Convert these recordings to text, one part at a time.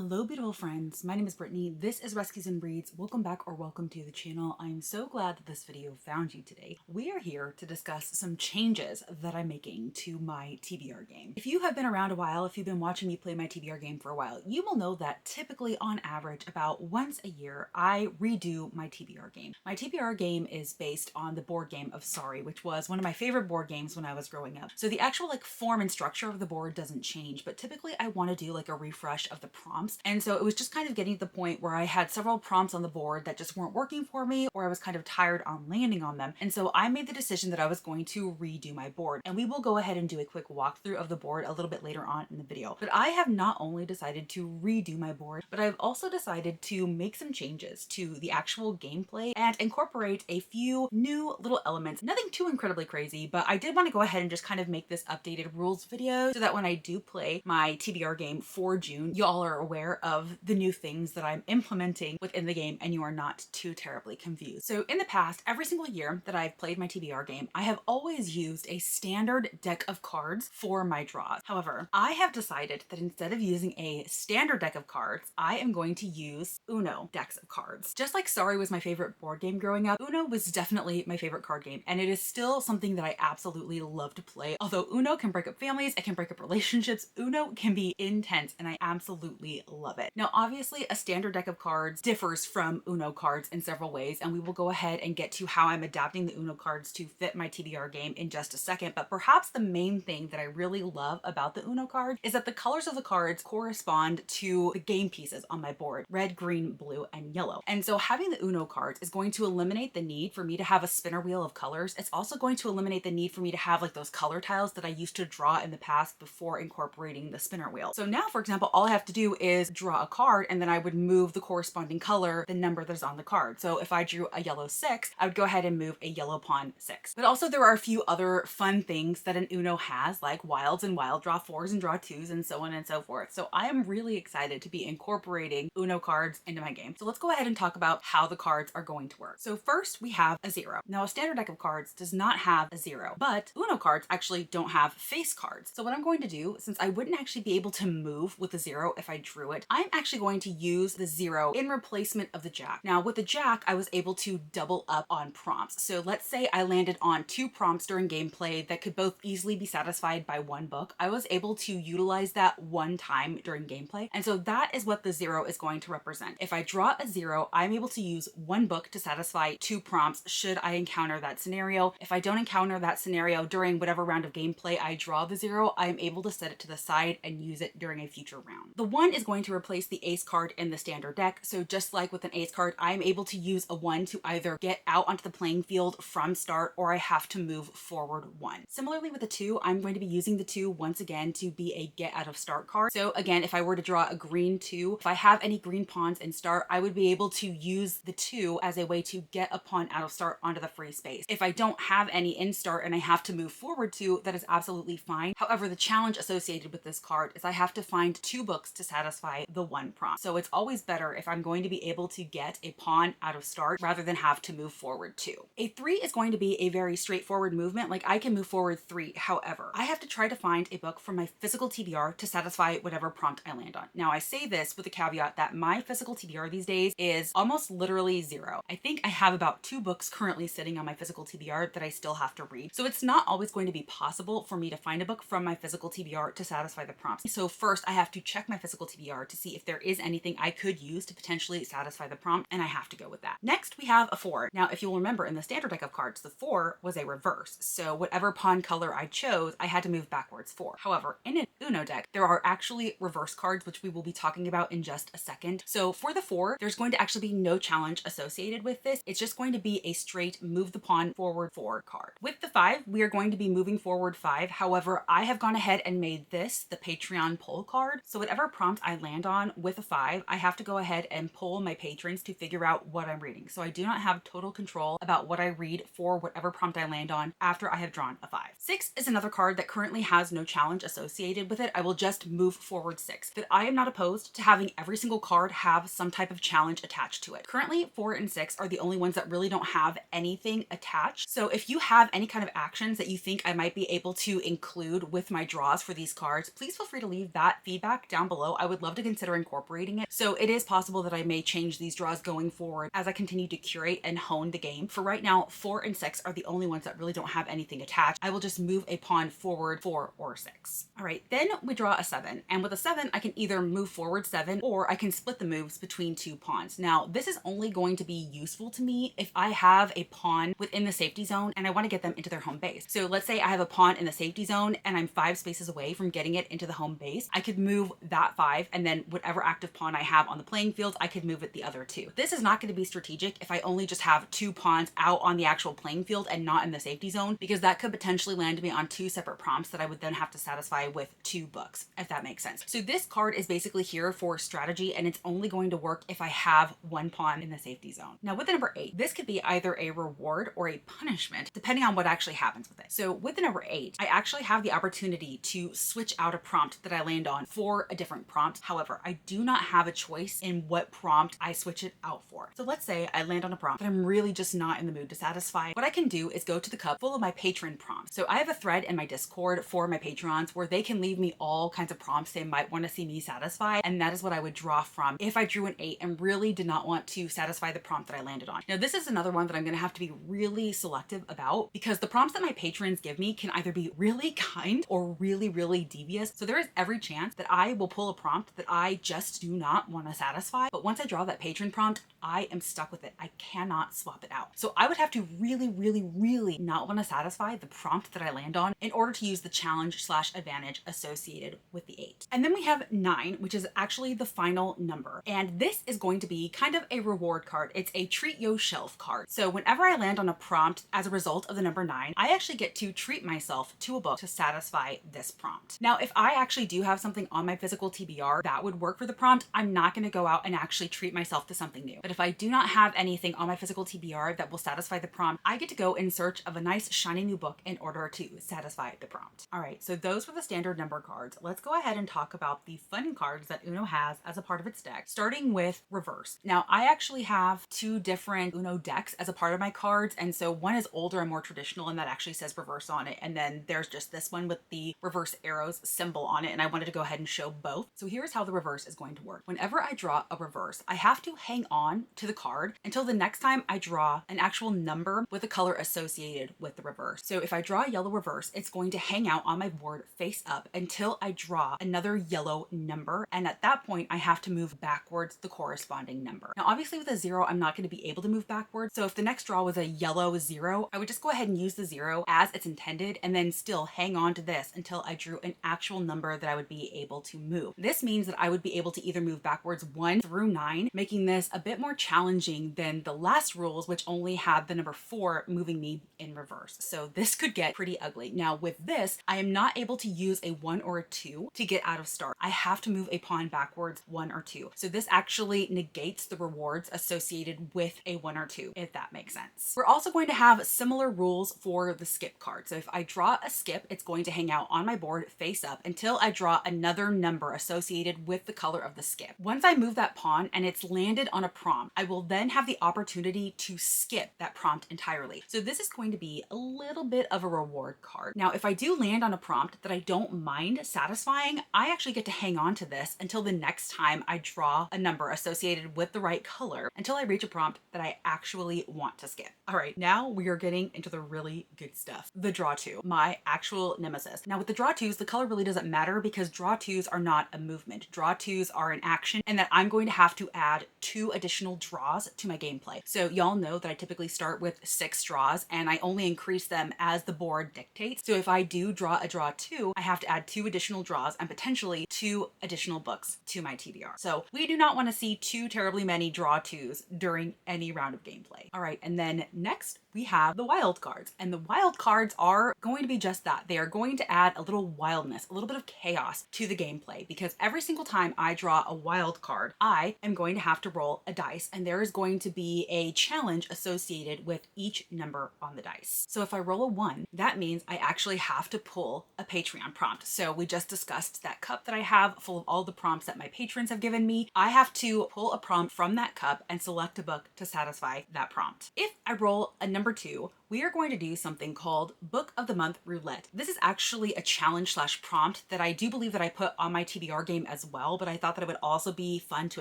Hello beautiful friends, my name is Brittany, this is Rescues and Breeds. Welcome back or welcome to the channel. I'm so glad that this video found you today. We are here to discuss some changes that I'm making to my TBR game. If you have been around a while, if you've been watching me play my TBR game for a while, you will know that typically on average about once a year I redo my TBR game. My TBR game is based on the board game of Sorry, which was one of my favorite board games when I was growing up. So the actual form and structure of the board doesn't change, but typically I want to do a refresh of the prompts. And so it was just kind of getting to the point where I had several prompts on the board that just weren't working for me, or I was kind of tired on landing on them. And so I made the decision that I was going to redo my board. And we will go ahead and do a quick walkthrough of the board a little bit later on in the video. But I have not only decided to redo my board, but I've also decided to make some changes to the actual gameplay and incorporate a few new little elements. Nothing too incredibly crazy, but I did want to go ahead and just kind of make this updated rules video so that when I do play my TBR game for June, y'all are aware of the new things that I'm implementing within the game and you are not too terribly confused. So in the past, every single year that I've played my TBR game, I have always used a standard deck of cards for my draws. However, I have decided that instead of using a standard deck of cards, I am going to use Uno decks of cards. Just like Sorry was my favorite board game growing up, Uno was definitely my favorite card game, and it is still something that I absolutely love to play. Although Uno can break up families, it can break up relationships, Uno can be intense and I absolutely love it. Now, obviously, a standard deck of cards differs from Uno cards in several ways, and we will go ahead and get to how I'm adapting the Uno cards to fit my TBR game in just a second. But perhaps the main thing that I really love about the Uno card is that the colors of the cards correspond to the game pieces on my board: red, green, blue, and yellow. And so having the Uno cards is going to eliminate the need for me to have a spinner wheel of colors. It's also going to eliminate the need for me to have those color tiles that I used to draw in the past before incorporating the spinner wheel. So now, for example, all I have to do is draw a card and then I would move the corresponding color, the number that's on the card. So if I drew a yellow 6, I would go ahead and move a yellow pawn 6. But also there are a few other fun things that an Uno has, like wilds and wild, draw 4s and draw 2s, and so on and so forth. So I am really excited to be incorporating Uno cards into my game. So let's go ahead and talk about how the cards are going to work. So first we have a 0. Now a standard deck of cards does not have a 0, but Uno cards actually don't have face cards. So what I'm going to do, since I wouldn't actually be able to move with a 0 if I drew it, I'm actually going to use the 0 in replacement of the jack. Now with the jack, I was able to double up on prompts. So let's say I landed on 2 prompts during gameplay that could both easily be satisfied by one book. I was able to utilize that one time during gameplay. And so that is what the 0 is going to represent. If I draw a 0, I'm able to use one book to satisfy 2 prompts should I encounter that scenario. If I don't encounter that scenario during whatever round of gameplay I draw the 0, I am able to set it to the side and use it during a future round. The 1 is going to replace the ace card in the standard deck. So just like with an ace card, I'm able to use a 1 to either get out onto the playing field from start, or I have to move forward 1. Similarly with the 2, I'm going to be using the 2 once again to be a get out of start card. So again, if I were to draw a green 2, if I have any green pawns in start, I would be able to use the 2 as a way to get a pawn out of start onto the free space. If I don't have any in start and I have to move forward 2, that is absolutely fine. However, the challenge associated with this card is I have to find 2 books to satisfy the 1 prompt. So it's always better if I'm going to be able to get a pawn out of start rather than have to move forward 2. A 3 is going to be a very straightforward movement. Like I can move forward 3. However, I have to try to find a book from my physical TBR to satisfy whatever prompt I land on. Now I say this with the caveat that my physical TBR these days is almost literally 0. I think I have about 2 books currently sitting on my physical TBR that I still have to read. So it's not always going to be possible for me to find a book from my physical TBR to satisfy the prompts. So first I have to check my physical TBR to see if there is anything I could use to potentially satisfy the prompt, and I have to go with that. Next, we have a 4. Now, if you'll remember in the standard deck of cards, the 4 was a reverse. So whatever pawn color I chose, I had to move backwards 4. However, in an Uno deck, there are actually reverse cards, which we will be talking about in just a second. So for the 4, there's going to actually be no challenge associated with this. It's just going to be a straight move the pawn forward 4 card. With the 5, we are going to be moving forward 5. However, I have gone ahead and made this the Patreon poll card. So whatever prompt I land on with a 5, I have to go ahead and poll my patrons to figure out what I'm reading. So I do not have total control about what I read for whatever prompt I land on after I have drawn a 5. 6 is another card that currently has no challenge associated with it. I will just move forward 6. But I am not opposed to having every single card have some type of challenge attached to it. Currently, 4 and 6 are the only ones that really don't have anything attached. So if you have any kind of actions that you think I might be able to include with my draws for these cards, please feel free to leave that feedback down below. I would love love to consider incorporating it. So it is possible that I may change these draws going forward as I continue to curate and hone the game. For right now, 4 and 6 are the only ones that really don't have anything attached. I will just move a pawn forward 4 or 6. All right, then we draw a 7. And with a 7, I can either move forward 7 or I can split the moves between 2 pawns. Now, this is only going to be useful to me if I have a pawn within the safety zone and I want to get them into their home base. So let's say I have a pawn in the safety zone and I'm 5 spaces away from getting it into the home base. I could move that 5, and then whatever active pawn I have on the playing field, I could move it the other 2. This is not going to be strategic if I only just have 2 pawns out on the actual playing field and not in the safety zone, because that could potentially land me on 2 separate prompts that I would then have to satisfy with 2 books, if that makes sense. So this card is basically here for strategy, and it's only going to work if I have 1 pawn in the safety zone. Now with the number 8, this could be either a reward or a punishment, depending on what actually happens with it. So with the number 8, I actually have the opportunity to switch out a prompt that I land on for a different prompt. However, I do not have a choice in what prompt I switch it out for. So let's say I land on a prompt that I'm really just not in the mood to satisfy. What I can do is go to the cup full of my patron prompts. So I have a thread in my Discord for my patrons where they can leave me all kinds of prompts they might want to see me satisfy, and that is what I would draw from if I drew an 8 and really did not want to satisfy the prompt that I landed on. Now this is another one that I'm going to have to be really selective about, because the prompts that my patrons give me can either be really kind or really devious. So there is every chance that I will pull a prompt that I just do not want to satisfy, but once I draw that patron prompt, I am stuck with it. I cannot swap it out. So I would have to really not want to satisfy the prompt that I land on in order to use the challenge/advantage associated with the 8. And then we have 9, which is actually the final number. And this is going to be kind of a reward card. It's a treat yo shelf card. So whenever I land on a prompt as a result of the number 9, I actually get to treat myself to a book to satisfy this prompt. Now, if I actually do have something on my physical TBR that would work for the prompt, I'm not going to go out and actually treat myself to something new. But if I do not have anything on my physical TBR that will satisfy the prompt, I get to go in search of a nice shiny new book in order to satisfy the prompt. All right, so those were the standard number cards. Let's go ahead and talk about the fun cards that Uno has as a part of its deck, starting with reverse. Now, I actually have 2 different Uno decks as a part of my cards, and so one is older and more traditional, and that actually says reverse on it, and then there's just this one with the reverse arrows symbol on it, and I wanted to go ahead and show both. So here's how the reverse is going to work. Whenever I draw a reverse, I have to hang on to the card until the next time I draw an actual number with a color associated with the reverse. So if I draw a yellow reverse, it's going to hang out on my board face up until I draw another yellow number, and at that point I have to move backwards the corresponding number. Now obviously with a 0, I'm not going to be able to move backwards, so if the next draw was a yellow 0, I would just go ahead and use the 0 as it's intended and then still hang on to this until I drew an actual number that I would be able to move. This means that I would be able to either move backwards 1 through 9, making this a bit more challenging than the last rules, which only had the number 4 moving me in reverse. So this could get pretty ugly. Now with this, I am not able to use a 1 or a 2 to get out of start. I have to move a pawn backwards 1 or 2. So this actually negates the rewards associated with a 1 or 2, if that makes sense. We're also going to have similar rules for the skip card. So if I draw a skip, it's going to hang out on my board face up until I draw another number associated with the color of the skip. Once I move that pawn and it's landed on a prompt, I will then have the opportunity to skip that prompt entirely. So this is going to be a little bit of a reward card. Now, if I do land on a prompt that I don't mind satisfying, I actually get to hang on to this until the next time I draw a number associated with the right color until I reach a prompt that I actually want to skip. All right, now we are getting into the really good stuff. The draw 2, my actual nemesis. Now with the draw 2s, the color really doesn't matter because draw 2s are not a movement. Draw 2s are an action, and that I'm going to have to add 2 additional draws to my gameplay. So y'all know that I typically start with 6 draws and I only increase them as the board dictates. So if I do draw a draw 2, I have to add 2 additional draws and potentially 2 additional books to my TBR. So we do not want to see too terribly many draw 2s during any round of gameplay. All right, and then next we have the wild cards, and the wild cards are going to be just that. They are going to add a little wildness, a little bit of chaos to the gameplay, because every single time I draw a wild card, I am going to have to roll a dice, and there is going to be a challenge associated with each number on the dice. So if I roll a 1, that means I actually have to pull a Patreon prompt. So we just discussed that cup that I have full of all the prompts that my patrons have given me. I have to pull a prompt from that cup and select a book to satisfy that prompt. If I roll a number 2, we are going to do something called Book of the Month Roulette. This is actually a challenge slash prompt that I do believe that I put on my TBR game as well, but I thought that it would also be fun to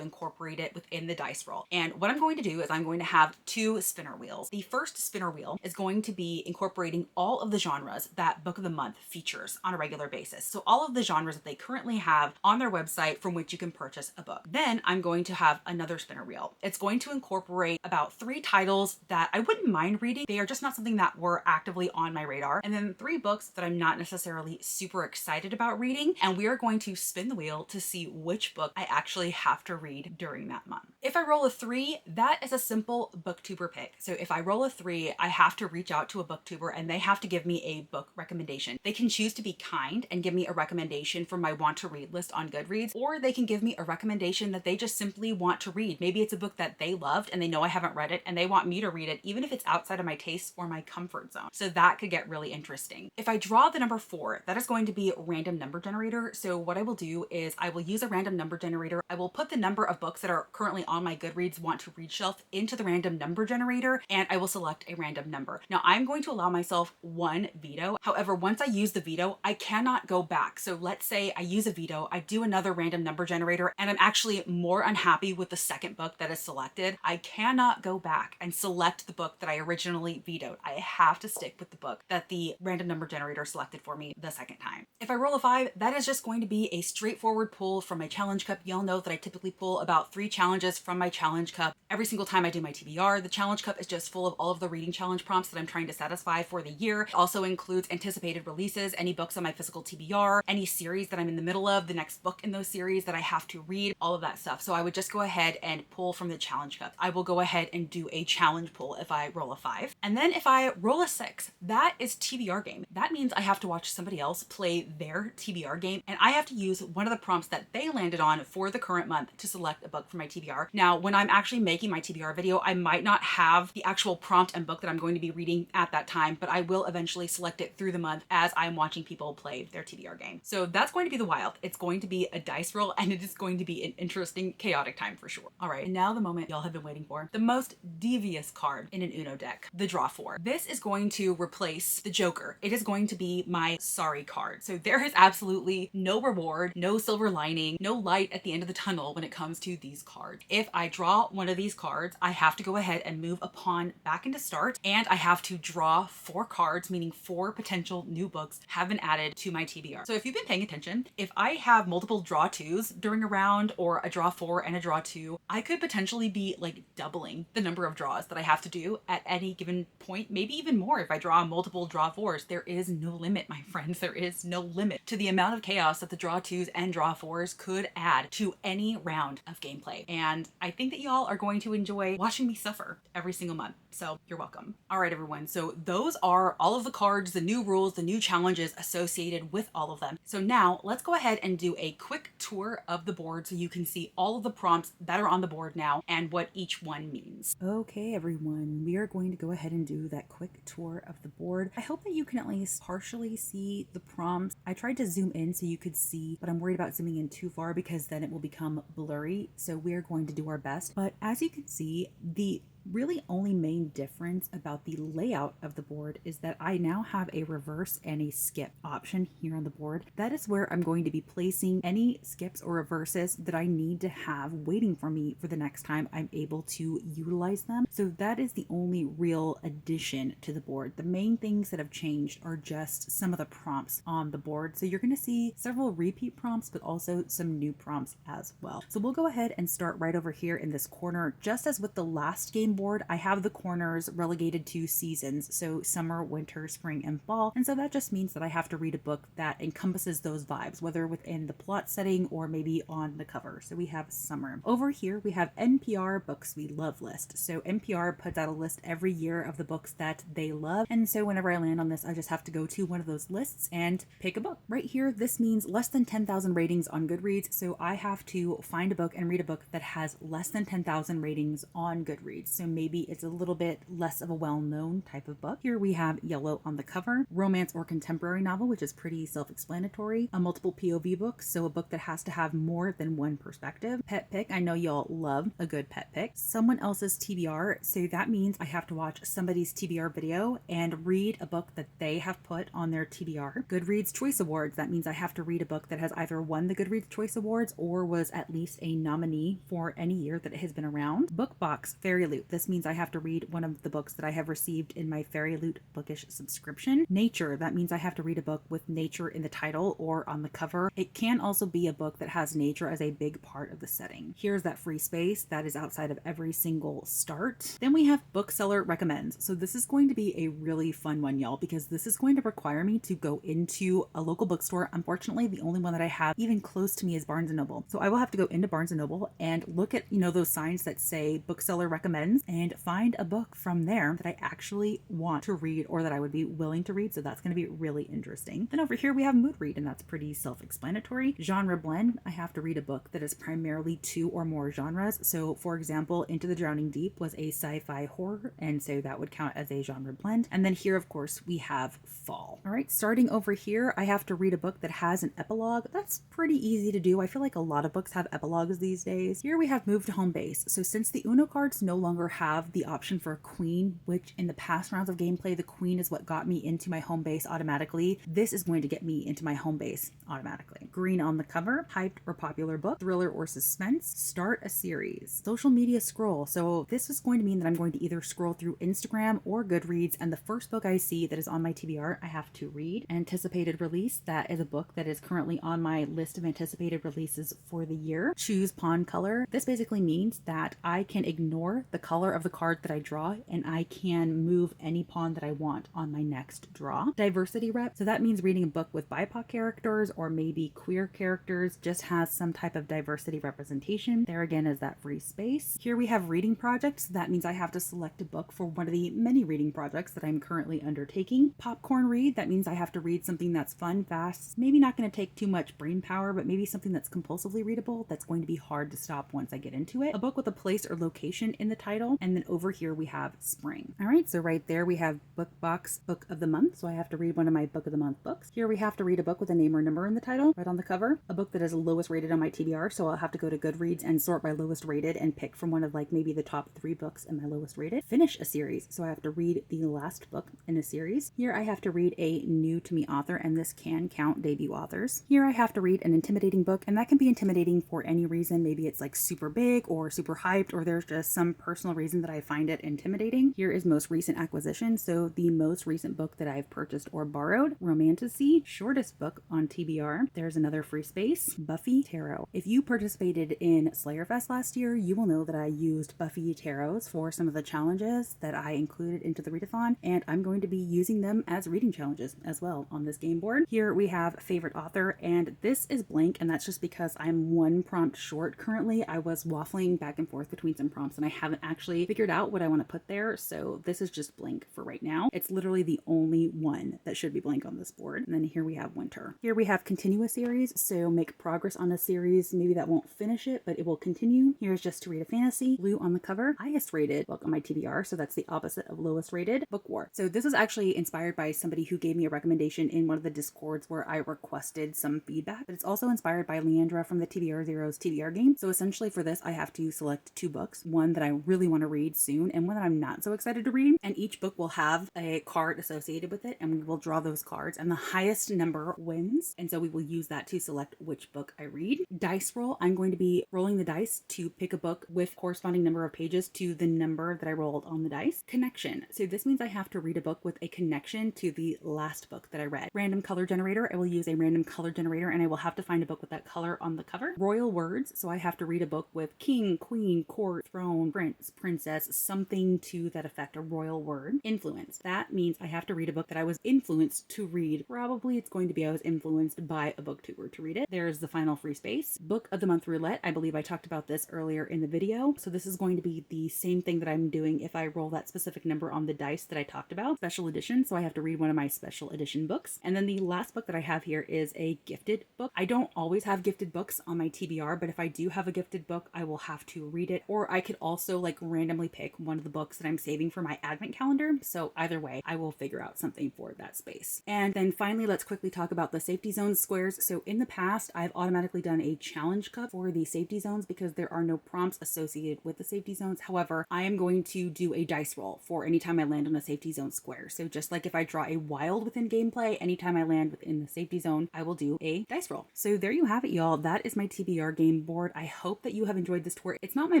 incorporate it within the dice roll. And what I'm going to do is I'm going to have 2 spinner wheels. The first spinner wheel is going to be incorporating all of the genres that Book of the Month features on a regular basis. So all of the genres that they currently have on their website from which you can purchase a book. Then I'm going to have another spinner wheel. It's going to incorporate about 3 titles that I wouldn't mind reading. They are just not something that were actively on my radar. And then 3 books that I'm not necessarily super excited about reading. And we are going to spin the wheel to see which book I actually have to read during that month. If I roll a 3, that is a simple booktuber pick. So if I roll a 3, I have to reach out to a booktuber and they have to give me a book recommendation. They can choose to be kind and give me a recommendation from my want to read list on Goodreads, or they can give me a recommendation that they just simply want to read. Maybe it's a book that they loved and they know I haven't read it and they want me to read it, even if it's outside of my taste or my comfort zone. So that could get really interesting. If I draw the number 4, that is going to be a random number generator. So what I will do is I will use a random number generator. I will put the number of books that are currently on my Goodreads want to read shelf into the random number generator, and I will select a random number. Now I'm going to allow myself 1 veto. However, once I use the veto, I cannot go back. So let's say I use a veto, I do another random number generator, and I'm actually more unhappy with the second book that is selected. I cannot go back and select the book that I originally vetoed. I have to stick with the book that the random number generator selected for me the second time. If I roll a 5, that is just going to be a straightforward pull from my challenge cup. Y'all know that I typically pull about 3 challenges from my challenge cup every single time I do my TBR. The challenge cup is just full of all of the reading challenge prompts that I'm trying to satisfy for the year. It also includes anticipated releases, any books on my physical TBR, any series that I'm in the middle of, the next book in those series that I have to read, all of that stuff. So I would just go ahead and pull from the challenge cup. I will go ahead and do a challenge pull if I roll a 5. And then if I roll a 6, that is TBR game. That means I have to watch somebody else play their TBR game, and I have to use one of the prompts that they landed on for the current month to select a book for my TBR. Now, when I'm actually making my TBR video, I might not have the actual prompt and book that I'm going to be reading at that time, but I will eventually select it through the month as I'm watching people play their TBR game. So that's going to be the wild. It's going to be a dice roll, and it is going to be an interesting, chaotic time for sure. All right, and now the moment y'all have been waiting for. The most devious card in an Uno deck, the draw 4. This is going to replace the Joker. It is going to be my sorry card. So there is absolutely no reward, no silver lining, no light at the end of the tunnel when it comes to these cards. If I draw one of these cards, I have to go ahead and move a pawn back into start, and I have to draw 4 cards, meaning 4 potential new books have been added to my TBR. So if you've been paying attention, if I have multiple draw 2s during a round, or a draw 4 and a draw 2, I could potentially be like doubling the number of draws that I have to do at any given point, maybe even more if I draw multiple draw 4s. There is no limit, my friends. There is no limit to the amount of chaos that the draw 2s and draw 4s could add to any round of gameplay. And I think that y'all are going to enjoy watching me suffer every single month. So you're welcome. All right, everyone. So those are all of the cards, the new rules, the new challenges associated with all of them. So now let's go ahead and do a quick tour of the board so you can see all of the prompts that are on the board now and what each one means. Okay, everyone, we are going to go ahead and do that quick tour of the board. I hope that you can at least partially see the prompts. I tried to zoom in so you could see, but I'm worried about zooming in too far because then it will become blurry. So we are going to do our best. But as you can see, the really only main difference about the layout of the board is that I now have a reverse and a skip option here on the board. That is where I'm going to be placing any skips or reverses that I need to have waiting for me for the next time I'm able to utilize them. So that is the only real addition to the board. The main things that have changed are just some of the prompts on the board. So you're going to see several repeat prompts, but also some new prompts as well. So we'll go ahead and start right over here in this corner. Just as with the last game board, I have the corners relegated to seasons, so summer, winter, spring, and fall. And so that just means that I have to read a book that encompasses those vibes, whether within the plot setting or maybe on the cover. So we have summer. Over here, we have NPR Books We Love list. So NPR puts out a list every year of the books that they love. And so whenever I land on this, I just have to go to one of those lists and pick a book. Right here, this means less than 10,000 ratings on Goodreads. So I have to find a book and read a book that has less than 10,000 ratings on Goodreads. So so maybe it's a little bit less of a well-known type of book. Here we have yellow on the cover, romance or contemporary novel, which is pretty self-explanatory, a multiple POV book, so a book that has to have more than one perspective. Pet pick, I know y'all love a good pet pick. Someone else's TBR, so that means I have to watch somebody's TBR video and read a book that they have put on their TBR. Goodreads Choice Awards, that means I have to read a book that has either won the Goodreads Choice Awards or was at least a nominee for any year that it has been around. Bookbox Fairy Loot, this means I have to read one of the books that I have received in my Fairy Loot bookish subscription. Nature, that means I have to read a book with nature in the title or on the cover. It can also be a book that has nature as a big part of the setting. Here's that free space that is outside of every single start. Then we have Bookseller Recommends. So this is going to be a really fun one, y'all, because this is going to require me to go into a local bookstore. Unfortunately, the only one that I have even close to me is Barnes & Noble. So I will have to go into Barnes & Noble and look at, those signs that say Bookseller Recommends and find a book from there that I actually want to read or that I would be willing to read. So that's going to be really interesting. Then over here we have Mood Read, and that's pretty self-explanatory. Genre Blend, I have to read a book that is primarily 2 or more genres. So for example, Into the Drowning Deep was a sci-fi horror, and so that would count as a genre blend. And then here, of course, we have Fall. All right, starting over here, I have to read a book that has an epilogue. That's pretty easy to do. I feel like a lot of books have epilogues these days. Here we have Move to Home Base. So since the Uno cards no longer have the option for a queen, which in the past rounds of gameplay, the queen is what got me into my home base automatically, this is going to get me into my home base automatically. Green on the cover, hyped or popular book, thriller or suspense, start a series, social media scroll. So this is going to mean that I'm going to either scroll through Instagram or Goodreads, and the first book I see that is on my TBR, I have to read. Anticipated release, that is a book that is currently on my list of anticipated releases for the year. Choose pawn color. This basically means that I can ignore the color of the card that I draw and I can move any pawn that I want on my next draw. Diversity rep, so that means reading a book with BIPOC characters or maybe queer characters, just has some type of diversity representation. There again is that free space. Here we have reading projects. That means I have to select a book for one of the many reading projects that I'm currently undertaking. Popcorn read, that means I have to read something that's fun, fast, maybe not going to take too much brain power, but maybe something that's compulsively readable that's going to be hard to stop once I get into it. A book with a place or location in the title. And then over here we have spring. All right, so right there we have Bookbox Book of the Month. So I have to read one of my Book of the Month books. Here we have to read a book with a name or number in the title, right on the cover. A book that is lowest rated on my TBR, so I'll have to go to Goodreads and sort by lowest rated and pick from one of like maybe the top 3 books in my lowest rated. Finish a series, so I have to read the last book in a series. Here I have to read a new to me author, and this can count debut authors. Here I have to read an intimidating book, and that can be intimidating for any reason. Maybe it's like super big or super hyped, or there's just some personal reason that I find it intimidating. Here is most recent acquisition, so the most recent book that I've purchased or borrowed. Romantasy, shortest book on TBR. There's another free space. Buffy Tarot. If you participated in Slayerfest last year, you will know that I used Buffy Tarots for some of the challenges that I included into the readathon, and I'm going to be using them as reading challenges as well on this game board. Here we have favorite author, and this is blank, and that's just because I'm one prompt short currently. I was waffling back and forth between some prompts and I haven't actually figured out what I want to put there, so this is just blank for right now. It's literally the only one that should be blank on this board. And then here we have winter. Here we have continue a series, so make progress on a series. Maybe that won't finish it, but it will continue. Here's just to read a fantasy. Blue on the cover, highest rated book on my TBR, so that's the opposite of lowest rated. Book War. So this was actually inspired by somebody who gave me a recommendation in one of the discords where I requested some feedback, but it's also inspired by Leandra from the TBR Zero's TBR game. So essentially for this, I have to select 2 books, one that I really want to read soon and one that I'm not so excited to read. And each book will have a card associated with it, and we will draw those cards, and the highest number wins. And so we will use that to select which book I read. Dice roll, I'm going to be rolling the dice to pick a book with corresponding number of pages to the number that I rolled on the dice. Connection, so this means I have to read a book with a connection to the last book that I read. Random color generator, I will use a random color generator and I will have to find a book with that color on the cover. Royal words, so I have to read a book with king, queen, court, throne, prince, princess, something to that effect, a royal word. Influence, that means I have to read a book that I was influenced to read. Probably it's going to be I was influenced by a booktuber to read it. There's the final free space. Book of the Month roulette, I believe I talked about this earlier in the video. So this is going to be the same thing that I'm doing if I roll that specific number on the dice that I talked about. Special edition, so I have to read one of my special edition books. And then the last book that I have here is a gifted book. I don't always have gifted books on my TBR, but if I do have a gifted book, I will have to read it. Or I could also like randomly pick one of the books that I'm saving for my advent calendar. So either way, I will figure out something for that space. And then finally, let's quickly talk about the safety zones squares. So in the past, I've automatically done a challenge cup for the safety zones because there are no prompts associated with the safety zones. However, I am going to do a dice roll for anytime I land on a safety zone square. So just like if I draw a wild within gameplay, anytime I land within the safety zone, I will do a dice roll. So there you have it, y'all. That is my TBR game board. I hope that you have enjoyed this tour. It's not my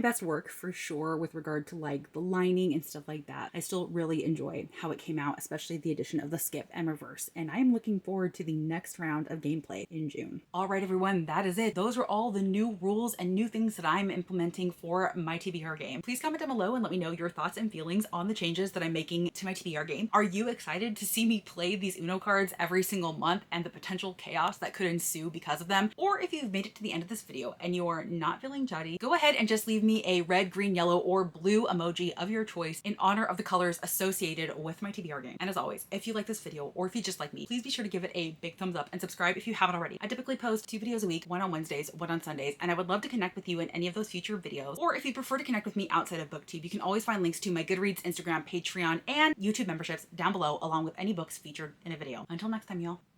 best work for sure with regard to like the lining and stuff like that. I still really enjoy how it came out, especially the addition of the skip and reverse. And I am looking forward to the next round of gameplay in June. All right, everyone, that is it. Those are all the new rules and new things that I'm implementing for my TBR game. Please comment down below and let me know your thoughts and feelings on the changes that I'm making to my TBR game. Are you excited to see me play these Uno cards every single month and the potential chaos that could ensue because of them? Or if you've made it to the end of this video and you're not feeling chatty, go ahead and just leave me a red, green, yellow, or blue emoji of your choice in honor of the colors associated with my TBR game. And as always, if you like this video or if you just like me, please be sure to give it a big thumbs up and subscribe if you haven't already. I typically post 2 videos a week, one on Wednesdays, one on Sundays, and I would love to connect with you in any of those future videos. Or if you prefer to connect with me outside of BookTube, you can always find links to my Goodreads, Instagram, Patreon, and YouTube memberships down below, along with any books featured in a video. Until next time, y'all.